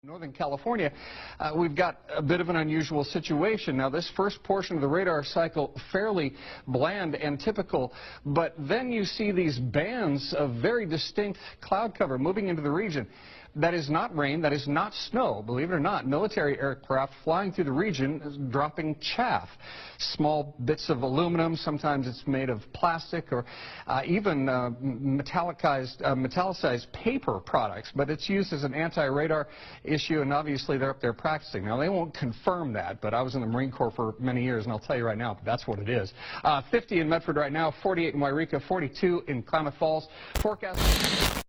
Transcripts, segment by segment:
Northern California, we've got a bit of an unusual situation. Now, this first portion of the radar cycle, fairly bland and typical, but then you see these bands of very distinct cloud cover moving into the region. That is not rain, that is not snow, believe it or not. Military aircraft flying through the region dropping chaff. Small bits of aluminum, sometimes it's made of plastic or even metallicized paper products, but it's used as an anti-radar issue, and obviously they're up there practicing. Now, they won't confirm that, but I was in the Marine Corps for many years, and I'll tell you right now, that's what it is. 50 in Medford right now, 48 in Wairika, 42 in Klamath Falls. Forecast.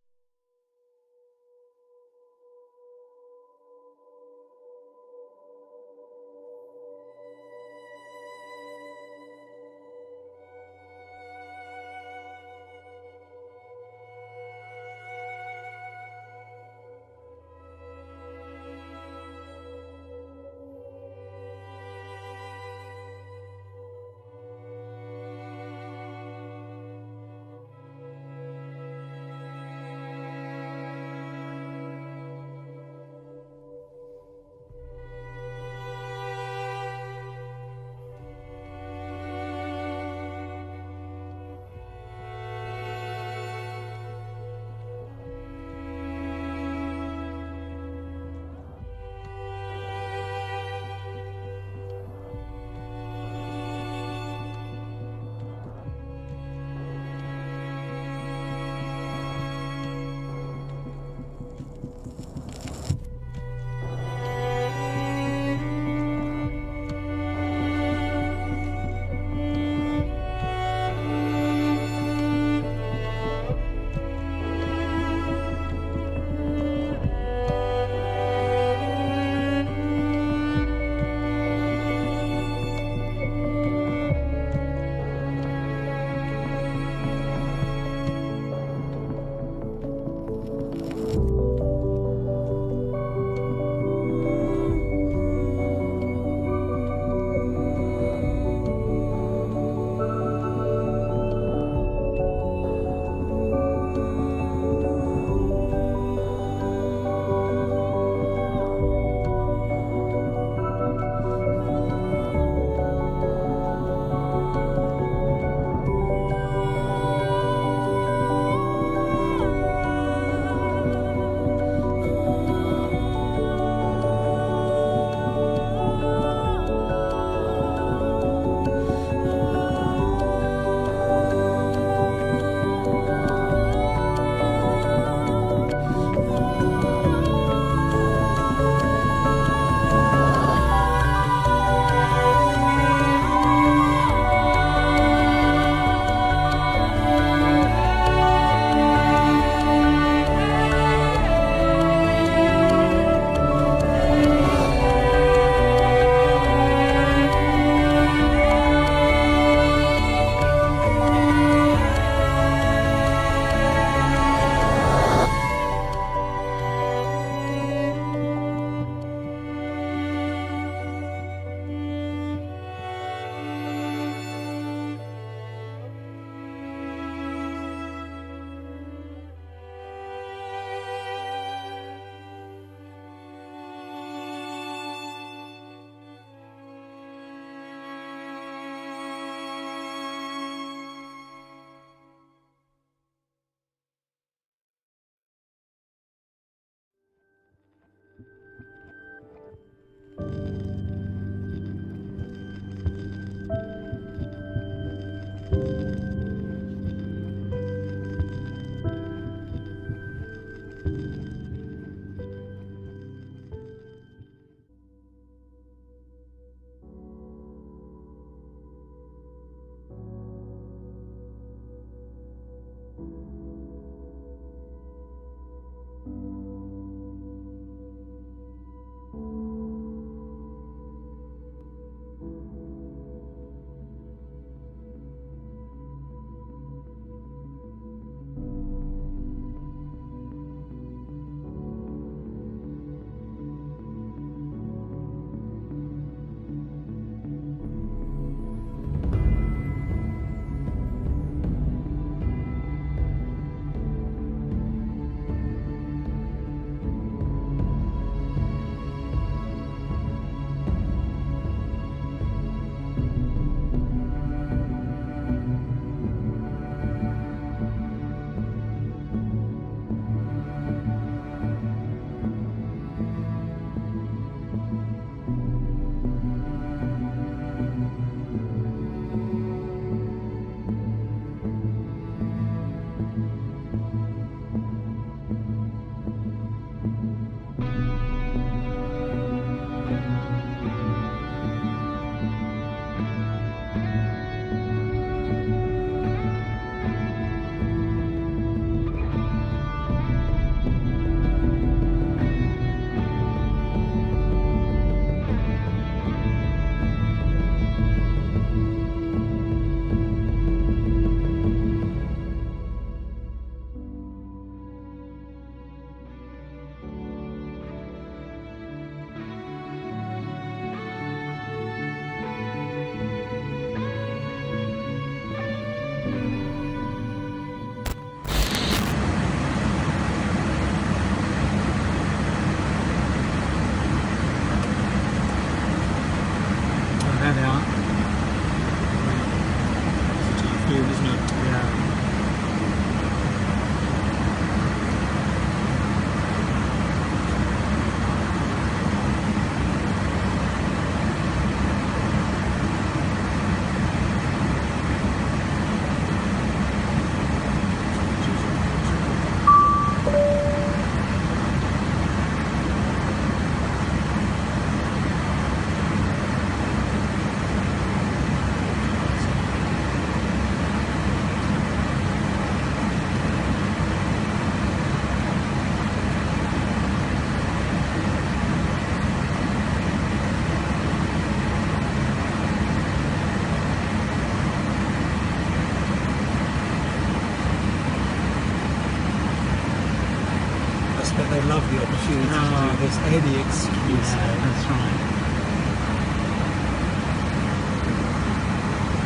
to do this any excuse. That's right.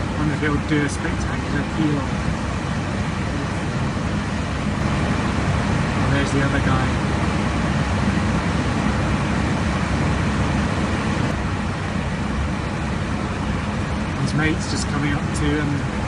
I wonder if he'll do a spectacular peel. Oh, there's the other guy. His mate's just coming up to him.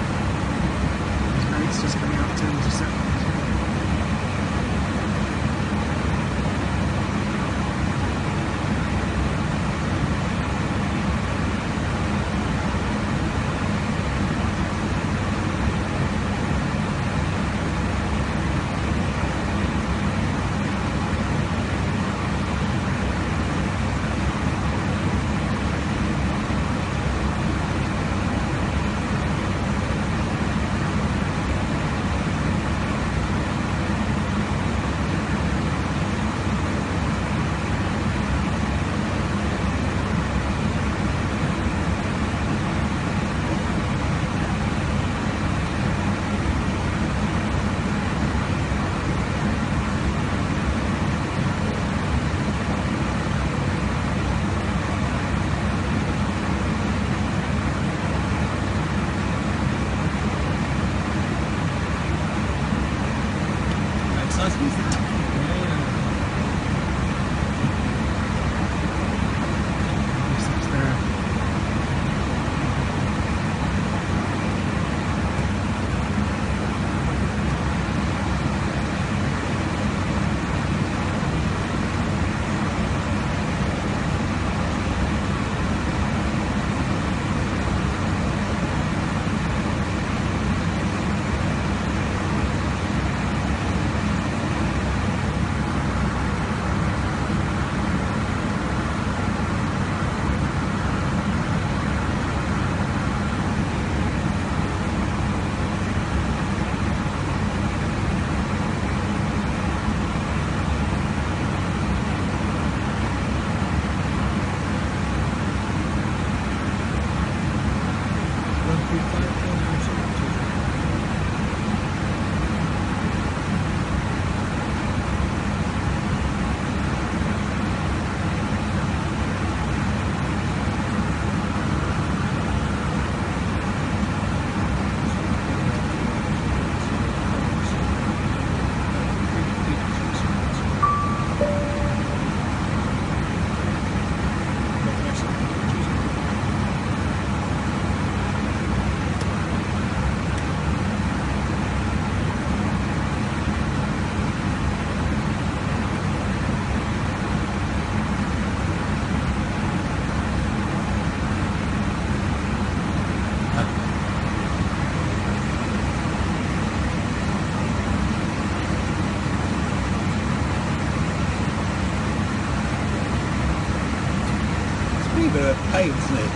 Just a bit of a pain, isn't it?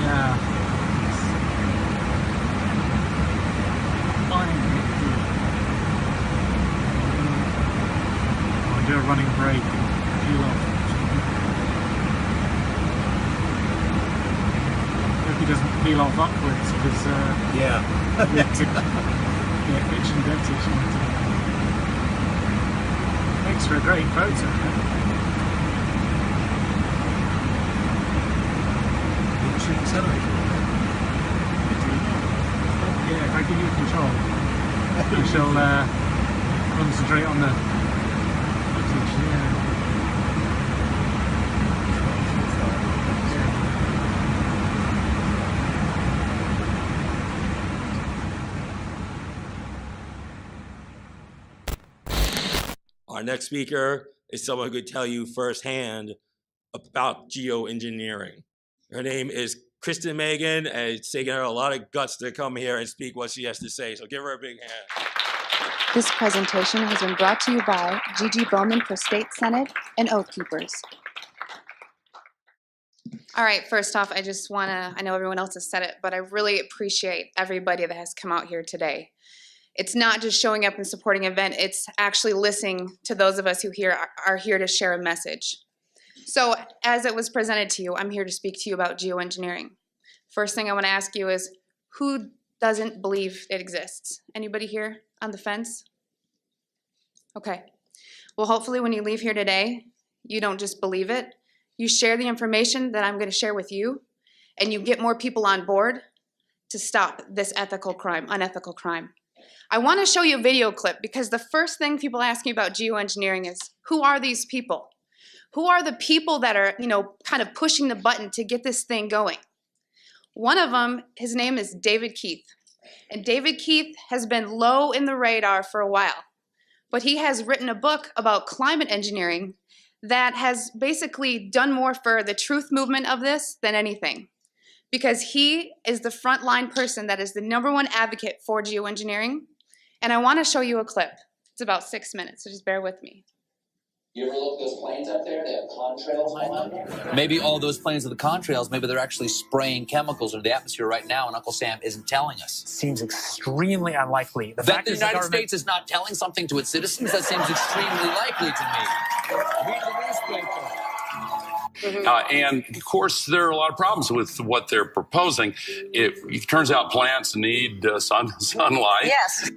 yeah. Oh, do a running brake. Peel off. Hope he doesn't peel off upwards because Yeah. yeah, itch and dirty. Makes for a great photo. You should accelerate. Yeah, if I give you control, I shall concentrate on the footage. Yeah. Our next speaker is someone who could tell you firsthand about geoengineering. Her name is Kristen Megan, and it's taken her a lot of guts to come here and speak what she has to say, so give her a big hand. This presentation has been brought to you by Gigi Bowman for State Senate and Oath Keepers. All right, first off, I just want to, I know everyone else has said it, but I really appreciate everybody that has come out here today. It's not just showing up and supporting an event, it's actually listening to those of us who are here to share a message. So as it was presented to you, I'm here to speak to you about geoengineering. First thing I want to ask you is, who doesn't believe it exists? Anybody here on the fence? Okay. Well, hopefully when you leave here today, you don't just believe it. You share the information that I'm going to share with you, and you get more people on board to stop this unethical crime. I want to show you a video clip because the first thing people ask me about geoengineering is, who are these people? Who are the people that are, kind of pushing the button to get this thing going? One of them, his name is David Keith. And David Keith has been low in the radar for a while. But he has written a book about climate engineering that has basically done more for the truth movement of this than anything. Because he is the frontline person that is the #1 advocate for geoengineering. And I want to show you a clip. It's about 6 minutes, so just bear with me. You ever look at those planes up there? They have contrails on them. Maybe all those planes are the contrails. Maybe they're actually spraying chemicals into the atmosphere right now, and Uncle Sam isn't telling us. Seems extremely unlikely. That the United States is not telling something to its citizens, that seems extremely likely to me. Read the newspaper. And of course, there are a lot of problems with what they're proposing. It turns out plants need sunlight. Yes.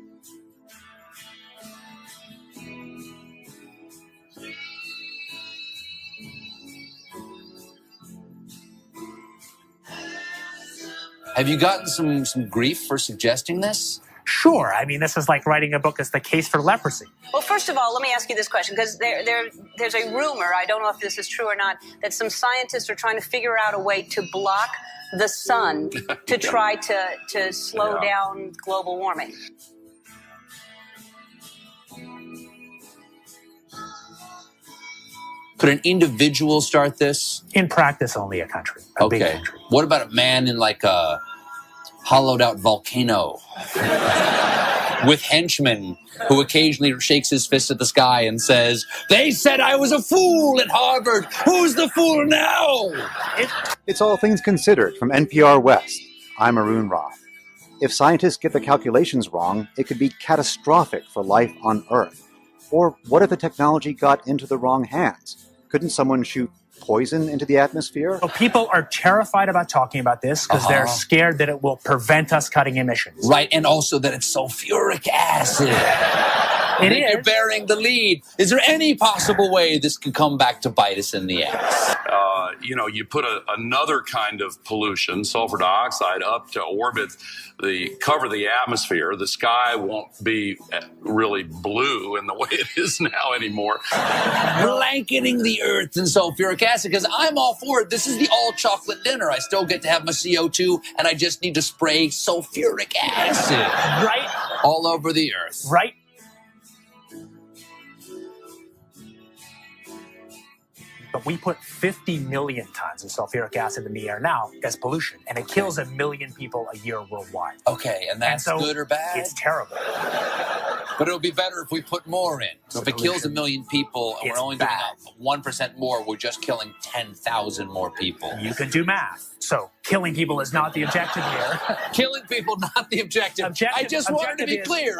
Have you gotten some grief for suggesting this? Sure. I mean, this is like writing a book as the case for leprosy. Well, first of all, let me ask you this question, because there's a rumor, I don't know if this is true or not, that some scientists are trying to figure out a way to block the sun to try to slow down global warming. Could an individual start this? In practice, only a country. A big country. What about a man in like a hollowed out volcano with henchmen who occasionally shakes his fist at the sky and says, "They said I was a fool at Harvard. Who's the fool now?" It's All Things Considered from NPR West. I'm Arun Roth. If scientists get the calculations wrong, it could be catastrophic for life on Earth. Or what if the technology got into the wrong hands? Couldn't someone shoot poison into the atmosphere? So people are terrified about talking about this because they're scared that it will prevent us cutting emissions. Right, and also that it's sulfuric acid. You're bearing the lead. Is there any possible way this could come back to bite us in the ass? You put another kind of pollution, sulfur dioxide, up to orbit, cover the atmosphere. The sky won't be really blue in the way it is now anymore. Blanketing the earth in sulfuric acid, because I'm all for it. This is the all-chocolate dinner. I still get to have my CO2, and I just need to spray sulfuric acid. Right. All over the earth. Right. But we put 50 million tons of sulfuric acid in the air now as pollution, and it kills 1 million people a year worldwide. Okay, and that's good or bad? It's terrible. But it would be better if we put more in. So if it kills 1 million people and we're only doing 1% more, we're just killing 10,000 more people. You can do math. So killing people is not the objective here. Killing people, not the objective. I just wanted to be clear.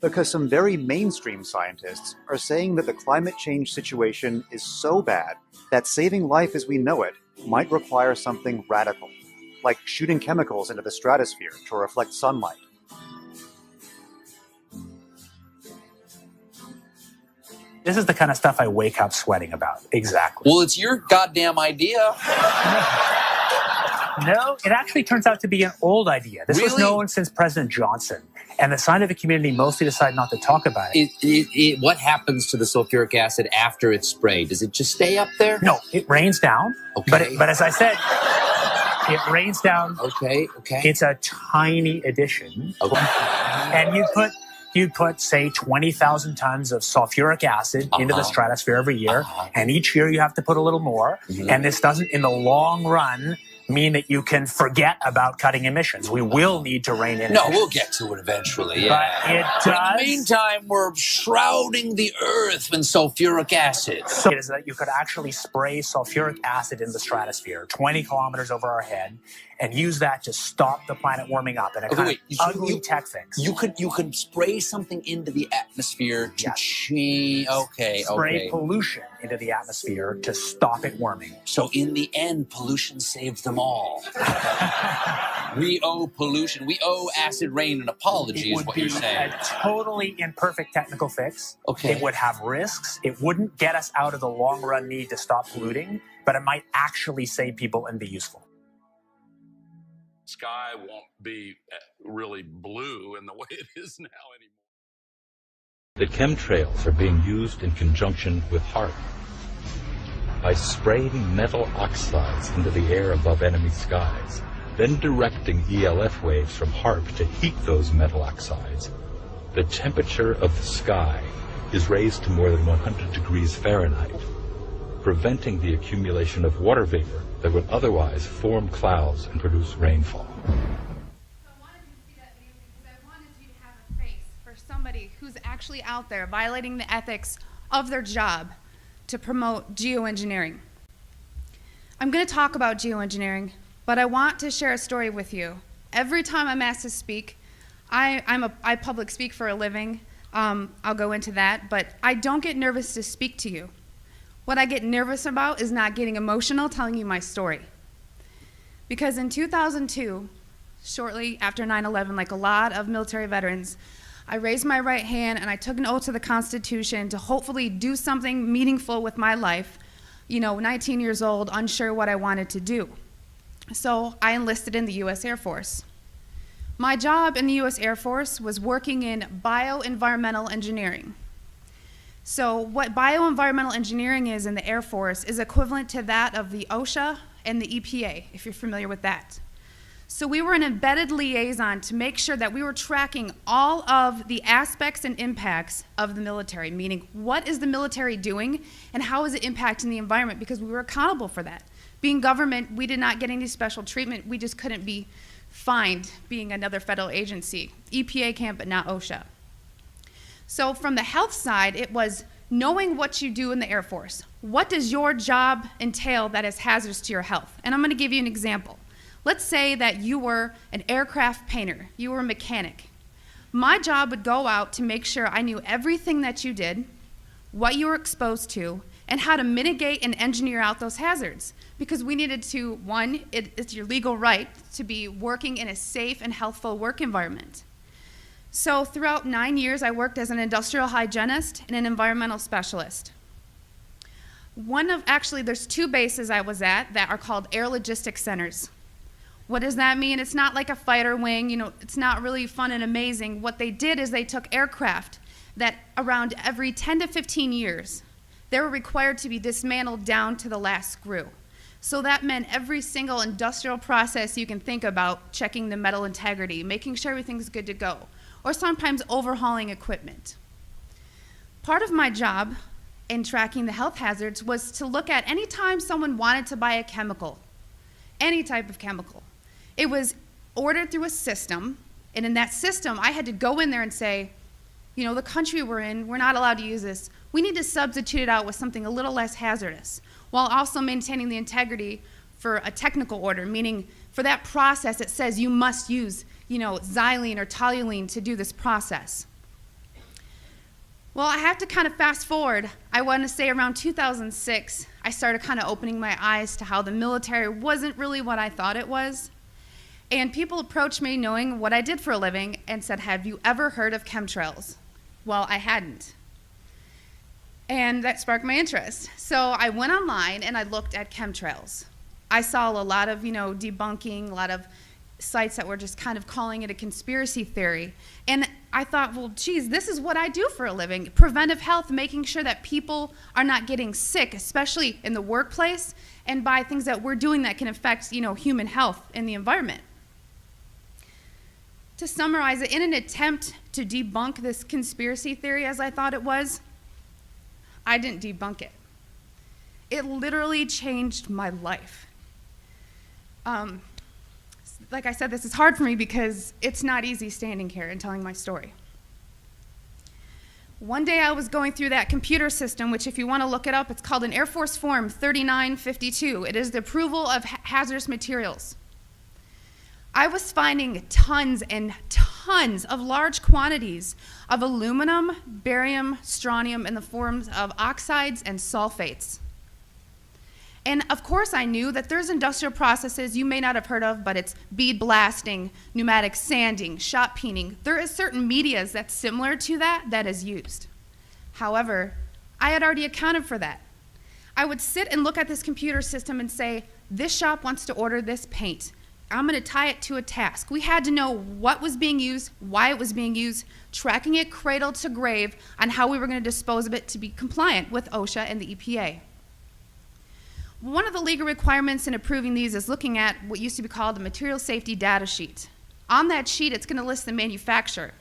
Because some very mainstream scientists are saying that the climate change situation is so bad that saving life as we know it might require something radical, like shooting chemicals into the stratosphere to reflect sunlight. This is the kind of stuff I wake up sweating about. Exactly. Well, it's your goddamn idea. No, it actually turns out to be an old idea. This was known since President Johnson, and the scientific community mostly decided not to talk about it. What happens to the sulfuric acid after it's sprayed? Does it just stay up there? No, it rains down. Okay. But as I said, it rains down. Okay. It's a tiny addition. Okay. And you'd put, say, 20,000 tons of sulfuric acid into the stratosphere every year, and each year you have to put a little more, and this doesn't, in the long run, mean that you can forget about cutting emissions. We will need to rein in emissions. We'll get to it eventually, yeah. But it does. In the meantime, we're shrouding the earth in sulfuric acid. So it is that you could actually spray sulfuric acid in the stratosphere 20 kilometers over our head, and use that to stop the planet warming up in a kind of ugly tech fix. You could spray something into the atmosphere to change. Spray pollution into the atmosphere to stop it warming. So in the end, pollution saved them all. We owe pollution. We owe acid rain an apology, is what you're saying. A totally imperfect technical fix. Okay. It would have risks. It wouldn't get us out of the long-run need to stop polluting, but it might actually save people and be useful. Sky won't be really blue in the way it is now anymore. The chemtrails are being used in conjunction with HAARP. By spraying metal oxides into the air above enemy skies, then directing ELF waves from HAARP to heat those metal oxides, the temperature of the sky is raised to more than 100 degrees Fahrenheit, preventing the accumulation of water vapor that would otherwise form clouds and produce rainfall. So I wanted you to see that video because I wanted you to have a face for somebody who's actually out there violating the ethics of their job to promote geoengineering. I'm going to talk about geoengineering, but I want to share a story with you. Every time I'm asked to speak, I public speak for a living. I'll go into that, but I don't get nervous to speak to you. What I get nervous about is not getting emotional telling you my story. Because in 2002, shortly after 9/11, like a lot of military veterans, I raised my right hand and I took an oath to the Constitution to hopefully do something meaningful with my life. 19 years old, unsure what I wanted to do. So I enlisted in the U.S. Air Force. My job in the U.S. Air Force was working in bioenvironmental engineering. So what bioenvironmental engineering is in the Air Force is equivalent to that of the OSHA and the EPA, if you're familiar with that. So we were an embedded liaison to make sure that we were tracking all of the aspects and impacts of the military, meaning what is the military doing and how is it impacting the environment, because we were accountable for that. Being government, we did not get any special treatment. We just couldn't be fined being another federal agency. EPA can, but not OSHA. So from the health side, it was knowing what you do in the Air Force. What does your job entail that is hazardous to your health? And I'm going to give you an example. Let's say that you were an aircraft painter. You were a mechanic. My job would go out to make sure I knew everything that you did, what you were exposed to, and how to mitigate and engineer out those hazards. Because we needed to, one, it's your legal right to be working in a safe and healthful work environment. So throughout 9 years, I worked as an industrial hygienist and an environmental specialist. There's two bases I was at that are called air logistics centers. What does that mean? It's not like a fighter wing, it's not really fun and amazing. What they did is they took aircraft that around every 10 to 15 years, they were required to be dismantled down to the last screw. So that meant every single industrial process you can think about, checking the metal integrity, making sure everything's good to go, or sometimes overhauling equipment. Part of my job in tracking the health hazards was to look at any time someone wanted to buy a chemical, any type of chemical. It was ordered through a system, and in that system, I had to go in there and say, the country we're in, we're not allowed to use this. We need to substitute it out with something a little less hazardous, while also maintaining the integrity for a technical order, meaning for that process, it says you must use, xylene or toluene to do this process. Well, I have to kind of fast forward. I want to say around 2006, I started kind of opening my eyes to how the military wasn't really what I thought it was. And people approached me knowing what I did for a living and said, have you ever heard of chemtrails? Well, I hadn't. And that sparked my interest. So I went online and I looked at chemtrails. I saw a lot of, debunking, a lot of sites that were just kind of calling it a conspiracy theory. And I thought, well, geez, this is what I do for a living. Preventive health, making sure that people are not getting sick, especially in the workplace, and by things that we're doing that can affect, human health and the environment. To summarize it, in an attempt to debunk this conspiracy theory as I thought it was, I didn't debunk it. It literally changed my life. Like I said, this is hard for me because it's not easy standing here and telling my story. One day I was going through that computer system, which if you want to look it up, it's called an Air Force Form 3952. It is the approval of hazardous materials. I was finding tons and tons of large quantities of aluminum, barium, strontium in the forms of oxides and sulfates. And of course I knew that there's industrial processes you may not have heard of, but it's bead blasting, pneumatic sanding, shot peening. There is certain medias that's similar to that is used. However, I had already accounted for that. I would sit and look at this computer system and say, this shop wants to order this paint. I'm going to tie it to a task. We had to know what was being used, why it was being used, tracking it cradle to grave on how we were going to dispose of it to be compliant with OSHA and the EPA. One of the legal requirements in approving these is looking at what used to be called the material safety data sheet. On that sheet, it's going to list the manufacturer.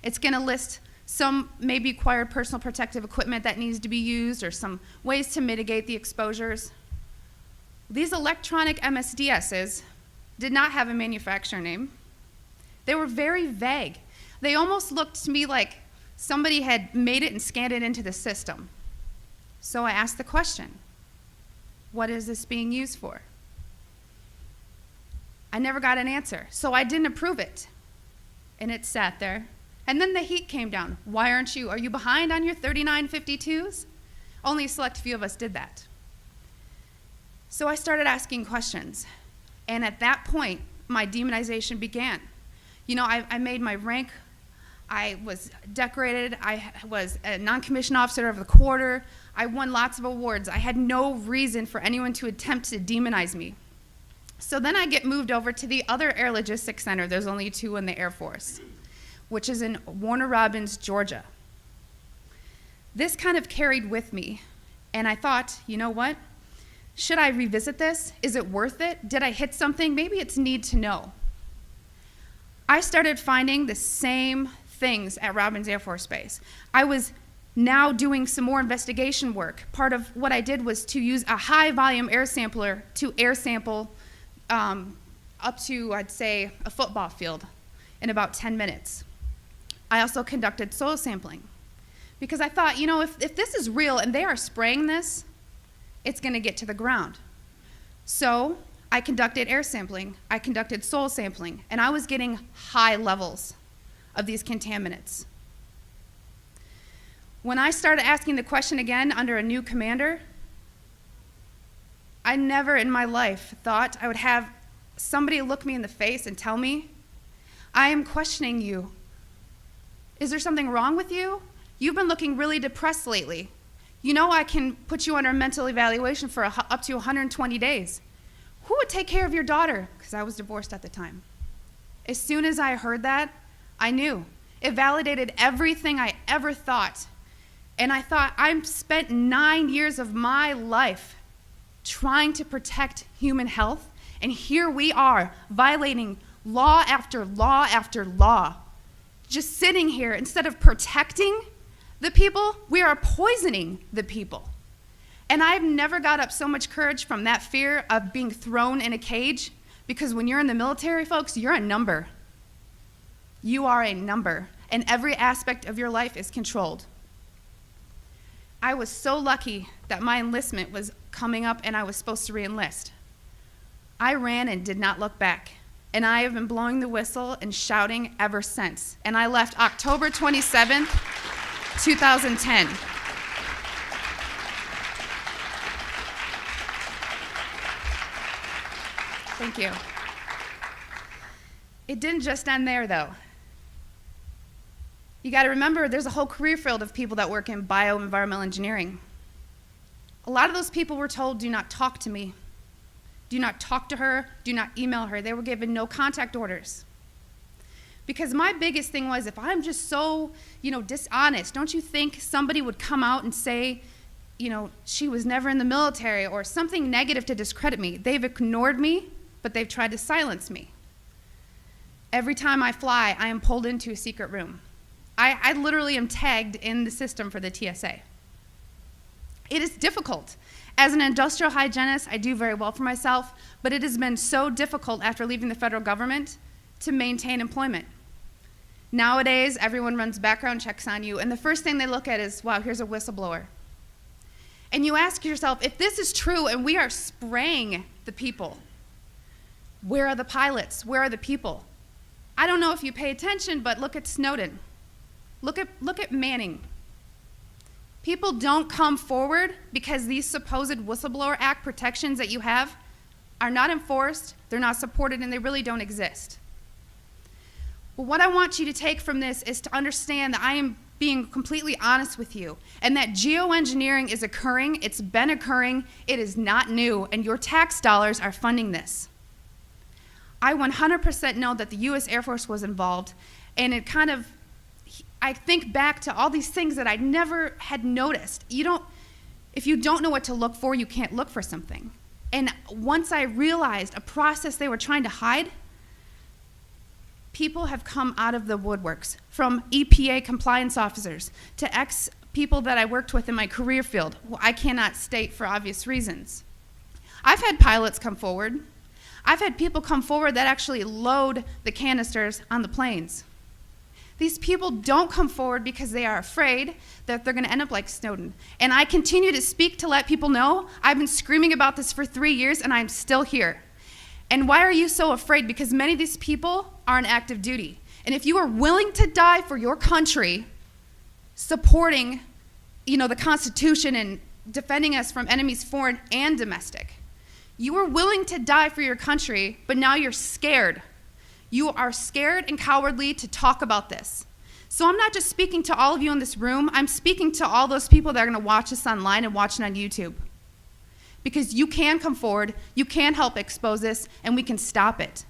It's going to list some maybe acquired personal protective equipment that needs to be used or some ways to mitigate the exposures. These electronic MSDSs did not have a manufacturer name. They were very vague. They almost looked to me like somebody had made it and scanned it into the system. So I asked the question, what is this being used for? I never got an answer, so I didn't approve it. And it sat there. And then the heat came down. Why aren't you? Are you behind on your 3952s? Only a select few of us did that. So I started asking questions. And at that point, my demonization began. You know, I made my rank. I was decorated. I was a non-commissioned officer of the quarter. I won lots of awards. I had no reason for anyone to attempt to demonize me. So then I get moved over to the other Air Logistics Center. There's only 2 in the Air Force, which is in Warner Robins, Georgia. This kind of carried with me, and I thought, you know what? Should I revisit this? Is it worth it? Did I hit something? Maybe it's need to know. I started finding the same things at Robins Air Force Base. I was now doing some more investigation work. Part of what I did was to use a high volume air sampler to air sample up to, I'd say, a football field in about 10 minutes. I also conducted soil sampling because I thought, you know, if this is real and they are spraying this, it's going to get to the ground. So I conducted air sampling, I conducted soil sampling, and I was getting high levels of these contaminants. When I started asking the question again under a new commander, I never in my life thought I would have somebody look me in the face and tell me, I am questioning you. Is there something wrong with you? You've been looking really depressed lately. You know I can put you under a mental evaluation for up to 120 days. Who would take care of your daughter? Because I was divorced at the time. As soon as I heard that, I knew. It validated everything I ever thought. And I thought, I've spent 9 years of my life trying to protect human health, and here we are violating law after law after law. Just sitting here, instead of protecting the people, we are poisoning the people. And I've never got up so much courage from that fear of being thrown in a cage, because when you're in the military, folks, you're a number. You are a number, and every aspect of your life is controlled. I was so lucky that my enlistment was coming up and I was supposed to re-enlist. I ran and did not look back, and I have been blowing the whistle and shouting ever since. And I left October 27th, 2010. Thank you. It didn't just end there, though. You got to remember, there's a whole career field of people that work in bioenvironmental engineering. A lot of those people were told, do not talk to me. Do not talk to her. Do not email her. They were given no contact orders. Because my biggest thing was, if I'm just so, dishonest, don't you think somebody would come out and say, she was never in the military, or something negative to discredit me? They've ignored me, but they've tried to silence me. Every time I fly, I am pulled into a secret room. I literally am tagged in the system for the TSA. It is difficult. As an industrial hygienist, I do very well for myself, but it has been so difficult after leaving the federal government to maintain employment. Nowadays, everyone runs background checks on you, and the first thing they look at is, wow, here's a whistleblower. And you ask yourself, if this is true and we are spraying the people, Where are the pilots? Where are the people? I don't know if you pay attention, but look at Snowden. Look at Manning. People don't come forward because these supposed Whistleblower Act protections that you have are not enforced, they're not supported, and they really don't exist. Well, what I want you to take from this is to understand that I am being completely honest with you, and that geoengineering is occurring, it's been occurring, it is not new, and your tax dollars are funding this. I 100% know that the US Air Force was involved, and it kind of, I think back to all these things that I never had noticed. If you don't know what to look for, you can't look for something. And once I realized a process they were trying to hide, people have come out of the woodworks, from EPA compliance officers to ex-people that I worked with in my career field, who I cannot state for obvious reasons. I've had pilots come forward. I've had people come forward that actually load the canisters on the planes. These people don't come forward because they are afraid that they're going to end up like Snowden. And I continue to speak to let people know I've been screaming about this for 3 years and I'm still here. And why are you so afraid? Because many of these people are on active duty. And if you are willing to die for your country, supporting, the Constitution and defending us from enemies foreign and domestic, you are willing to die for your country, but now you're scared. You are scared and cowardly to talk about this. So I'm not just speaking to all of you in this room, I'm speaking to all those people that are gonna watch this online and watch it on YouTube. Because you can come forward, you can help expose this, and we can stop it.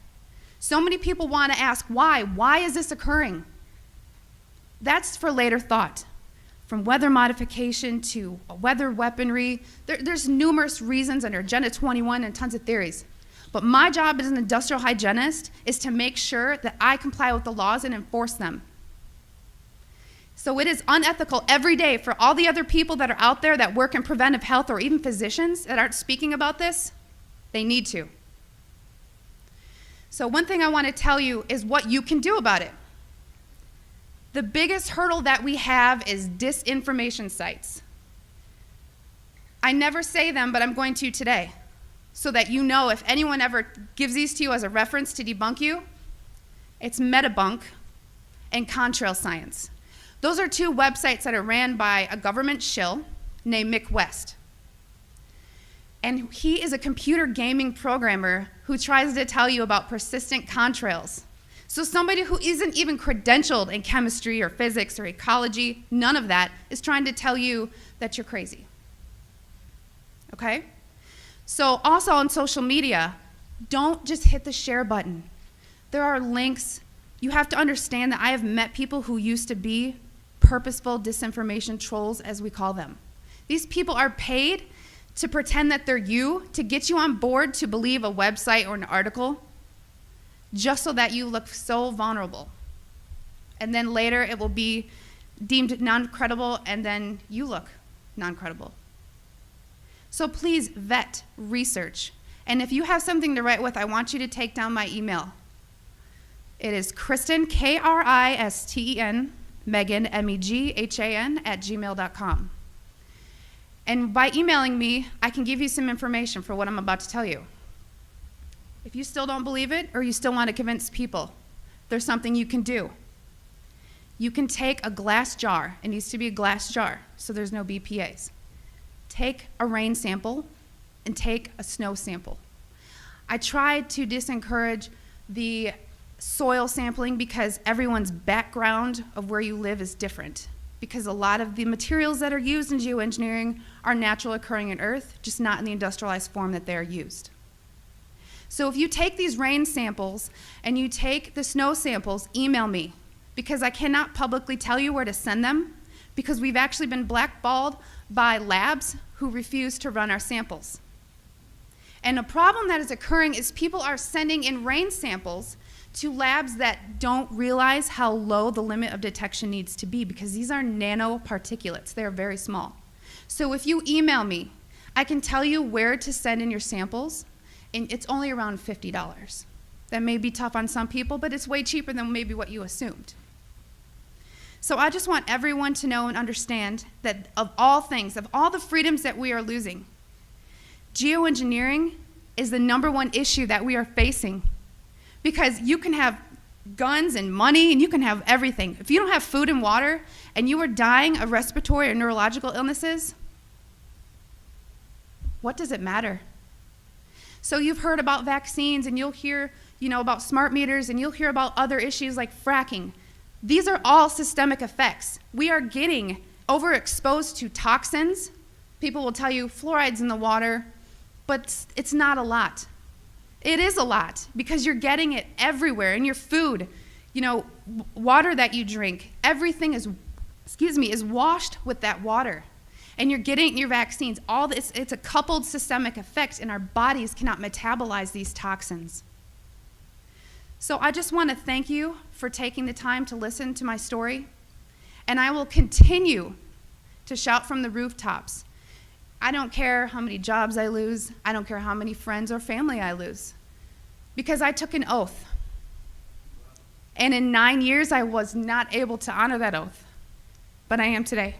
So many people wanna ask why? Why is this occurring? That's for later thought. From weather modification to weather weaponry, there's numerous reasons under Agenda 21 and tons of theories. But my job as an industrial hygienist is to make sure that I comply with the laws and enforce them. So it is unethical every day for all the other people that are out there that work in preventive health, or even physicians that aren't speaking about this. They need to. So one thing I want to tell you is what you can do about it. The biggest hurdle that we have is disinformation sites. I never say them, but I'm going to today, so that you know if anyone ever gives these to you as a reference to debunk you, it's Metabunk and Contrail Science. Those are two websites that are ran by a government shill named Mick West. And he is a computer gaming programmer who tries to tell you about persistent contrails. So somebody who isn't even credentialed in chemistry or physics or ecology, none of that, is trying to tell you that you're crazy. Okay? So also on social media, don't just hit the share button. There are links. You have to understand that I have met people who used to be purposeful disinformation trolls, as we call them. These people are paid to pretend that they're you, to get you on board to believe a website or an article, just so that you look so vulnerable. And then later it will be deemed non-credible, and then you look non-credible. So please vet, research. And if you have something to write with, I want you to take down my email. It is Kristen, Kristen, Megan, MEGHAN, @gmail.com. And by emailing me, I can give you some information for what I'm about to tell you. If you still don't believe it, or you still want to convince people, there's something you can do. You can take a glass jar. It needs to be a glass jar, so there's no BPAs. Take a rain sample and take a snow sample. I tried to discourage the soil sampling because everyone's background of where you live is different. Because a lot of the materials that are used in geoengineering are natural occurring in Earth, just not in the industrialized form that they're used. So if you take these rain samples and you take the snow samples, email me, because I cannot publicly tell you where to send them, because we've actually been blackballed by labs who refuse to run our samples. And a problem that is occurring is people are sending in rain samples to labs that don't realize how low the limit of detection needs to be, because these are nanoparticulates. They're very small. So if you email me, I can tell you where to send in your samples, and it's only around $50. That may be tough on some people, but it's way cheaper than maybe what you assumed. So I just want everyone to know and understand that of all things, of all the freedoms that we are losing, geoengineering is the #1 issue that we are facing. Because you can have guns and money and you can have everything. If you don't have food and water and you are dying of respiratory or neurological illnesses, what does it matter? So you've heard about vaccines and you'll hear, about smart meters and you'll hear about other issues like fracking. These are all systemic effects. We are getting overexposed to toxins. People will tell you fluoride's in the water, but it's not a lot. It is a lot because you're getting it everywhere in your food, water that you drink. Everything is washed with that water. And you're getting your vaccines. All this, it's a coupled systemic effect, and our bodies cannot metabolize these toxins. So I just want to thank you for taking the time to listen to my story. And I will continue to shout from the rooftops. I don't care how many jobs I lose. I don't care how many friends or family I lose. Because I took an oath. And in 9 years, I was not able to honor that oath. But I am today.